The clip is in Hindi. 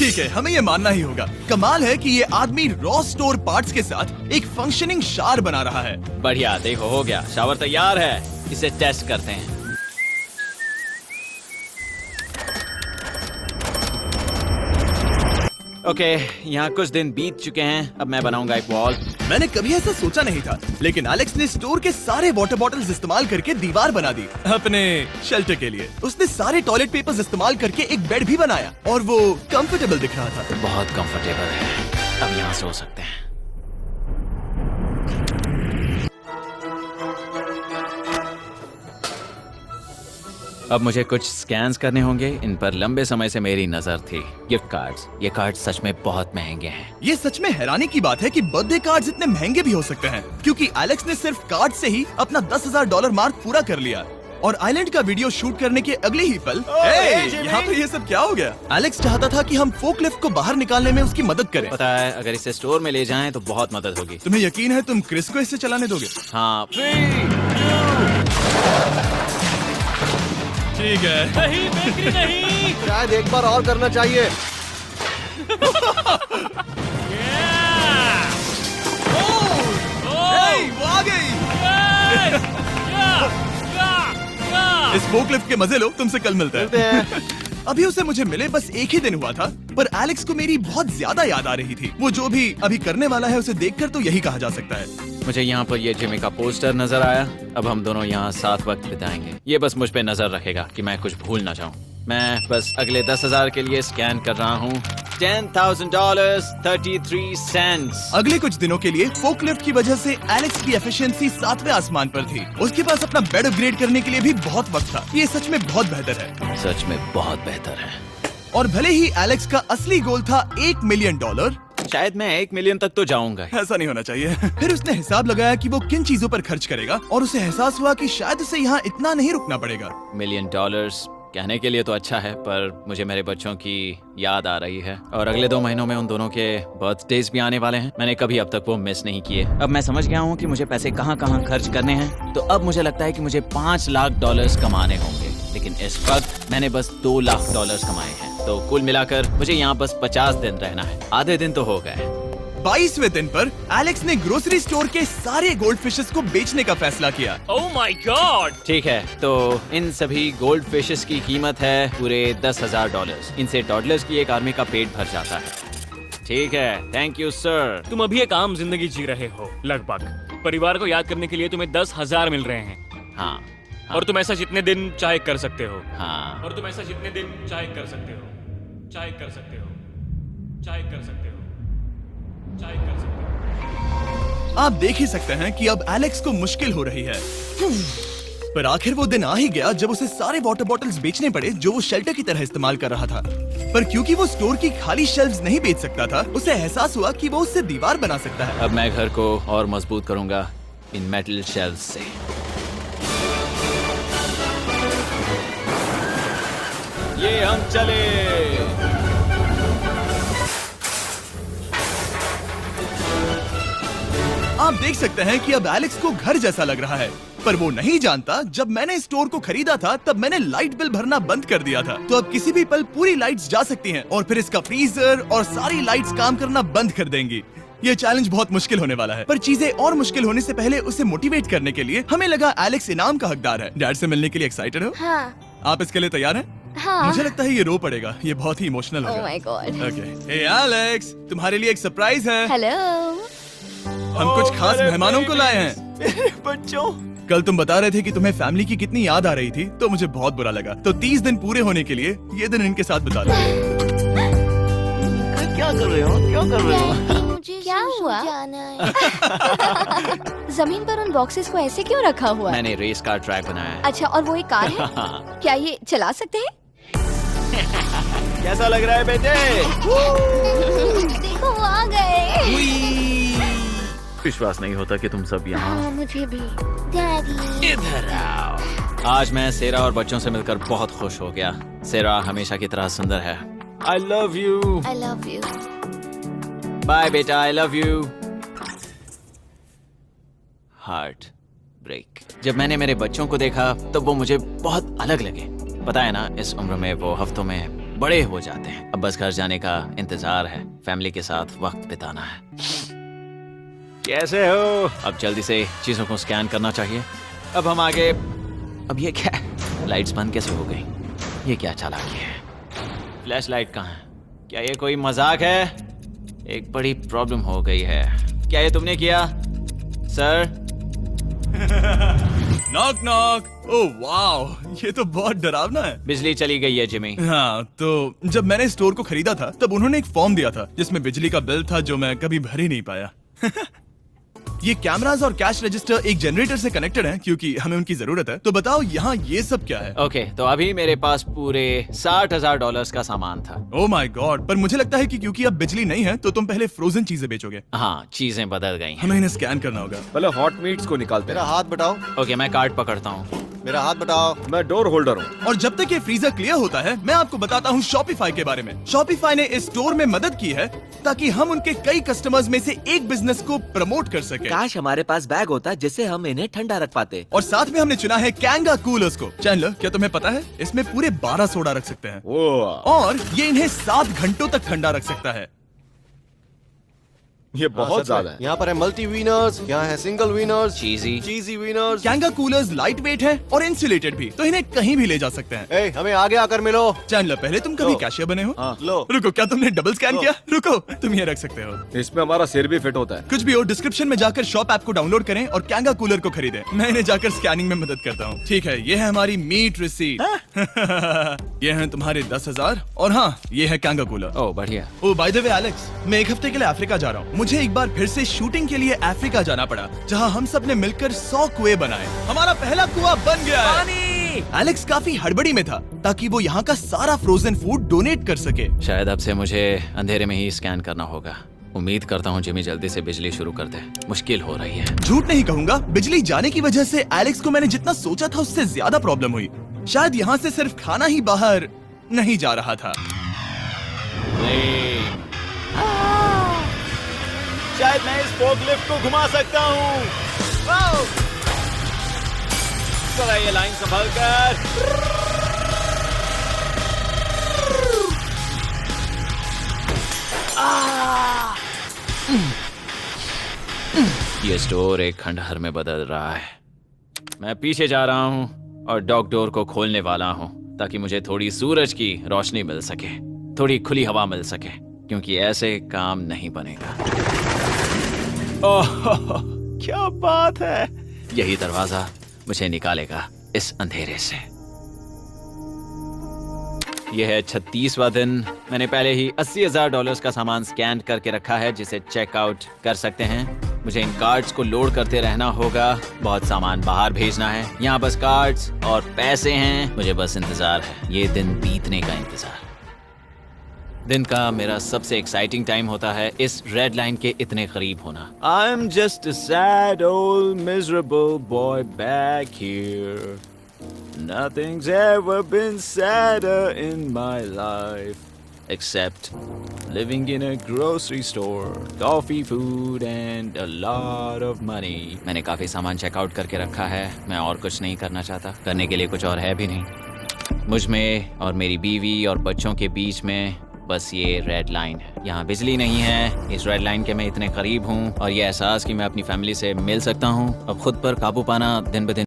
ठीक है, हमें ये मानना ही होगा। कमाल है कि ये आदमी रॉ स्टोर पार्ट्स के साथ एक फंक्शनिंग शावर बना रहा है। बढ़िया, देखो हो गया, शावर तैयार है। इसे टेस्ट करते हैं। ओके, यहाँ कुछ दिन बीत चुके हैं। अब मैं बनाऊंगा एक वॉल। मैंने कभी ऐसा सोचा नहीं था, लेकिन एलेक्स ने स्टोर के सारे वाटर बॉटल्स इस्तेमाल करके दीवार बना दी अपने शेल्टर के लिए। उसने सारे टॉयलेट पेपर्स इस्तेमाल करके एक बेड भी बनाया और वो कंफर्टेबल दिख रहा था। बहुत कंफर्टेबल है। अब यहाँ सो सकते हैं। अब मुझे कुछ स्कैन्स करने होंगे। इन पर लंबे समय से मेरी नजर थी। Gift cards. ये कार्ड सच में बहुत महंगे हैं। ये सच में हैरानी की बात है कि बर्थडे कार्ड्स इतने महंगे भी हो सकते हैं, क्योंकि एलेक्स ने सिर्फ कार्ड से ही अपना $10,000 मार्क पूरा कर लिया। और आइलैंड का वीडियो शूट करने के अगले ही पल यहाँ पे ये सब क्या हो गया? एलेक्स चाहता था कि हम फोकलिफ्ट को बाहर निकालने में उसकी मदद करें। पता है, अगर इसे स्टोर में ले जाएं तो बहुत मदद होगी। तुम्हें यकीन है तुम क्रिस को इससे चलाने दोगे? हाँ। ठीक है। नहीं, बेकरी नहीं। शायद एक बार और करना चाहिए। वो आ गई। इस फोकलिफ्ट के मजे लो, तुमसे कल मिलते हैं। अभी उसे मुझे मिले बस एक ही दिन हुआ था, पर एलेक्स को मेरी बहुत ज्यादा याद आ रही थी। वो जो भी अभी करने वाला है उसे देखकर तो यही कहा जा सकता है। मुझे यहाँ पर ये जिमी का पोस्टर नजर आया। अब हम दोनों यहाँ साथ वक्त बिताएंगे। ये बस मुझ पे नजर रखेगा कि मैं कुछ भूल ना जाऊँ। मैं बस अगले 10,000 के लिए स्कैन कर रहा हूँ। $10,000 33 सेंट्स। अगले कुछ दिनों के लिए फोकलिफ्ट की वजह से एलेक्स की एफिशिएंसी 7वें आसमान पर थी। उसके पास अपना बेड अपग्रेड करने के लिए भी बहुत वक्त था। ये सच में बहुत बेहतर है। सच में बहुत बेहतर है। और भले ही एलेक्स का असली गोल था $1 मिलियन, शायद मैं 1 मिलियन तक तो जाऊंगा। ऐसा नहीं होना चाहिए। फिर उसने हिसाब लगाया कि वो किन चीजों पर खर्च करेगा और उसे एहसास हुआ कि शायद उसे यहाँ इतना नहीं रुकना पड़ेगा। $1 मिलियन कहने के लिए तो अच्छा है, पर मुझे मेरे बच्चों की याद आ रही है। और अगले 2 महीनों में उन दोनों के बर्थडेज भी आने वाले हैं। मैंने कभी अब तक वो मिस नहीं किए। अब मैं समझ गया हूँ कि मुझे पैसे कहाँ कहाँ खर्च करने हैं। तो अब मुझे लगता है कि मुझे $5 लाख कमाने होंगे। लेकिन इस वक्त मैंने बस $2 लाख कमाए हैं। तो कुल मिलाकर मुझे यहाँ बस 50 दिन रहना है। आधे दिन तो हो गए। 22वें दिन पर एलेक्स ने ग्रोसरी स्टोर के सारे गोल्ड फिशेस को बेचने का फैसला किया। Oh my God! ठीक है, तो इन सभी गोल्ड फिशेस की कीमत है पूरे $10,000। इनसे टॉडलर्स की एक आर्मी का पेट भर जाता है। ठीक है, थैंक यू सर। तुम अभी एक आम जिंदगी जी रहे हो लगभग। परिवार को याद करने के लिए तुम्हें 10,000 मिल रहे हैं। हाँ। और तुम ऐसा जितने दिन चाहे कर सकते हो। हाँ। और तुम ऐसा जितने दिन चाहे कर सकते हो। चाहे कर सकते हो। चाहे कर सकते हो। चाहे कर सकते हो। आप देख ही सकते हैं कि अब एलेक्स को मुश्किल हो रही है। पर आखिर वो दिन आ ही गया जब उसे सारे वाटर बॉटल्स बेचने पड़े जो वो शेल्टर की तरह इस्तेमाल कर रहा था। पर क्योंकि वो स्टोर की खाली शेल्व्स नहीं बेच सकता था, उसे एहसास हुआ कि वो उससे दीवार बना सकता है। अब मैं घर को और मजबूत करूंगा इन मेटल शेल्व्स से। ये हम चले। आप देख सकते हैं कि अब एलेक्स को घर जैसा लग रहा है, पर वो नहीं जानता जब मैंने स्टोर को खरीदा था तब मैंने लाइट बिल भरना बंद कर दिया था। तो अब किसी भी पल पूरी लाइट्स जा सकती हैं और फिर इसका फ्रीजर और सारी लाइट्स काम करना बंद कर देंगी। ये चैलेंज बहुत मुश्किल होने वाला है, पर चीजें और मुश्किल होने से पहले उसे मोटिवेट करने के लिए हमें लगा एलेक्स इनाम का हकदार है। डैड से मिलने के लिए एक्साइटेड हो? हाँ। आप इसके लिए तैयार हैं? हाँ। मुझे लगता है ये रो पड़ेगा। ये बहुत ही इमोशनल होगा। Oh my God. Okay. Hey Alex, तुम्हारे लिए एक सरप्राइज है। हेलो। हम कुछ खास मेहमानों को लाए हैं। मेरे बच्चों। कल तुम बता रहे थे कि तुम्हें फैमिली की कितनी याद आ रही थी, तो मुझे बहुत बुरा लगा। तो 30 दिन पूरे होने के लिए ये दिन इनके साथ बिता लो। क्या कर रहे हो? क्या कर रहे हो? मुझे क्या हुआ? जमीन पर उन बॉक्सेस को ऐसे क्यों रखा हुआ है? मैंने रेस कार ट्रैक बनाया है। अच्छा, और वो एक कार है? क्या ये चला सकते हैं? कैसा लग रहा है बेटे? देखो वो आ गए। विश्वास नहीं होता कि तुम सब यहाँ। हाँ, मुझे भी। डैडी। इधर आओ। आज मैं सेरा और बच्चों से मिलकर बहुत खुश हो गया। सेरा हमेशा की तरह सुंदर है। I love you. I love you. Bye बेटा, I love you. Heart break. जब मैंने मेरे बच्चों को देखा तब वो मुझे बहुत अलग लगे। पता है ना, इस उम्र में वो हफ्तों में बड़े हो जाते हैं। अब बस घर जाने का इंतजार है, फैमिली के साथ वक्त बिताना है। कैसे हो? अब जल्दी से चीजों को स्कैन करना चाहिए। अब हम आगे। अब ये क्या है? लाइट्स बंद कैसे हो गई? ये क्या चालाकी है? फ्लैश लाइट कहाँ है? क्या ये कोई मजाक है? एक बड़ी प्रॉब्लम हो गई है। क्या ये तुमने किया, सर? Knock knock. ओह वाह, ये तो बहुत डरावना है। बिजली चली गई है जिमी। हाँ, तो जब मैंने स्टोर को खरीदा था तब उन्होंने एक फॉर्म दिया था जिसमें बिजली का बिल था जो मैं कभी भर ही नहीं पाया। ये कैमरास और कैश रजिस्टर एक जनरेटर से कनेक्टेड हैं क्योंकि हमें उनकी जरूरत है। तो बताओ यहाँ ये सब क्या है? ओके, तो अभी मेरे पास पूरे $60,000 का सामान था। ओह माय गॉड, पर मुझे लगता है कि क्योंकि अब बिजली नहीं है तो तुम पहले फ्रोजन चीजें बेचोगे। हाँ, चीजें बदल गई हैं। हमें इन्हें स्कैन करना होगा। पहले हॉट मीट्स को निकालते मेरा हैं। हाथ बटाओ, ओके, मैं कार्ड पकड़ता हूँ। मेरा हाथ बटाओ। मैं डोर होल्डर हूँ। और जब तक ये फ्रीजर क्लियर होता है मैं आपको बताता हूँ शॉपिफाई के बारे में। शॉपिफाई ने इस स्टोर में मदद की है ताकि हम उनके कई कस्टमर्स में से एक बिजनेस को प्रमोट कर सके। काश हमारे पास बैग होता जिससे हम इन्हें ठंडा रख पाते। और साथ में हमने चुना है कैंगा कूलर्स को। चैनलर, क्या तुम्हें पता है इसमें पूरे 12 सोडा रख सकते हैं और ये इन्हें 7 घंटों तक ठंडा रख सकता है। ये बहुत ज्यादा है। यहाँ पर है मल्टी विनर्स, यहाँ है single winners, cheesy. Cheesy winners. कैंगा कूलर्स लाइट वेट है और इंसुलेटेड भी, तो इन्हें कहीं भी ले जा सकते हैं। ए, हमें आगे आकर मिलो। चैनलर, पहले तुम कभी लो। कैशियर बने हो? लो। रुको, क्या तुमने डबल स्कैन लो। किया? रुको, तुम ये रख सकते हो। इसमें हमारा सिर भी फिट होता है। कुछ भी हो, डिस्क्रिप्शन में जाकर शॉप ऐप को डाउनलोड करें और कैंगा कूलर को खरीदें। मैं इन्हें जाकर स्कैनिंग में मदद करता हूँ। ठीक है, ये है हमारी मीट रिसीट। ये है तुम्हारे 10,000 और हाँ, ये है कैंगा कूलर। ओह बढ़िया। ओ बाय द वे एलेक्स, मैं एक हफ्ते के लिए अफ्रीका जा रहा हूँ। मुझे एक बार फिर से शूटिंग के लिए अफ्रीका जाना पड़ा, जहाँ हम सब ने मिलकर 100 कुएं बनाए। हमारा पहला कुआं बन गया है। एलेक्स काफी हड़बड़ी में था ताकि वो यहाँ का सारा फ्रोजन फूड डोनेट कर सके। शायद अब से मुझे अंधेरे में ही स्कैन करना होगा। उम्मीद करता हूँ जिमी जल्दी से बिजली शुरू कर दे। मुश्किल हो रही है। झूठ नहीं कहूंगा, बिजली जाने की वजह से एलेक्स को मैंने जितना सोचा था उससे ज्यादा प्रॉब्लम हुई। शायद यहाँ से सिर्फ खाना ही बाहर नहीं जा रहा था। शायद मैं इस फोर्कलिफ्ट को घुमा सकता हूँ। चला ये लाइन संभाल कर। ये स्टोर एक खंडहर में बदल रहा है। मैं पीछे जा रहा हूँ और डॉग डोर को खोलने वाला हूँ ताकि मुझे थोड़ी सूरज की रोशनी मिल सके, थोड़ी खुली हवा मिल सके, क्योंकि ऐसे काम नहीं बनेगा। ओह, क्या बात है! यही दरवाजा मुझे निकालेगा इस अंधेरे से। यह है 36वां दिन। मैंने पहले ही $80,000 का सामान स्कैन करके रखा है जिसे चेकआउट कर सकते हैं। मुझे इन कार्ड्स को लोड करते रहना होगा। बहुत सामान बाहर भेजना है। यहाँ बस कार्ड्स और पैसे हैं। मुझे बस इंतजार है, ये दिन बीतने का इंतजार। दिन का मेरा सबसे एक्साइटिंग टाइम होता है इस रेड लाइन के इतने करीब होना। I'm just a sad old miserable boy back here. Nothing's ever been sadder in my life except living in a grocery store, coffee, food and a lot of money. मैंने काफी सामान चेकआउट करके रखा है। मैं और कुछ नहीं करना चाहता। करने के लिए कुछ और है भी नहीं। मुझ में और मेरी बीवी और बच्चों के बीच में बस ये रेड लाइन है। यहाँ बिजली नहीं है। इस रेड लाइन के मैं इतने करीब हूँ और ये एहसास कि मैं अपनी फैमिली से मिल सकता हूँ। अब खुद पर काबू पाना दिन ब दिन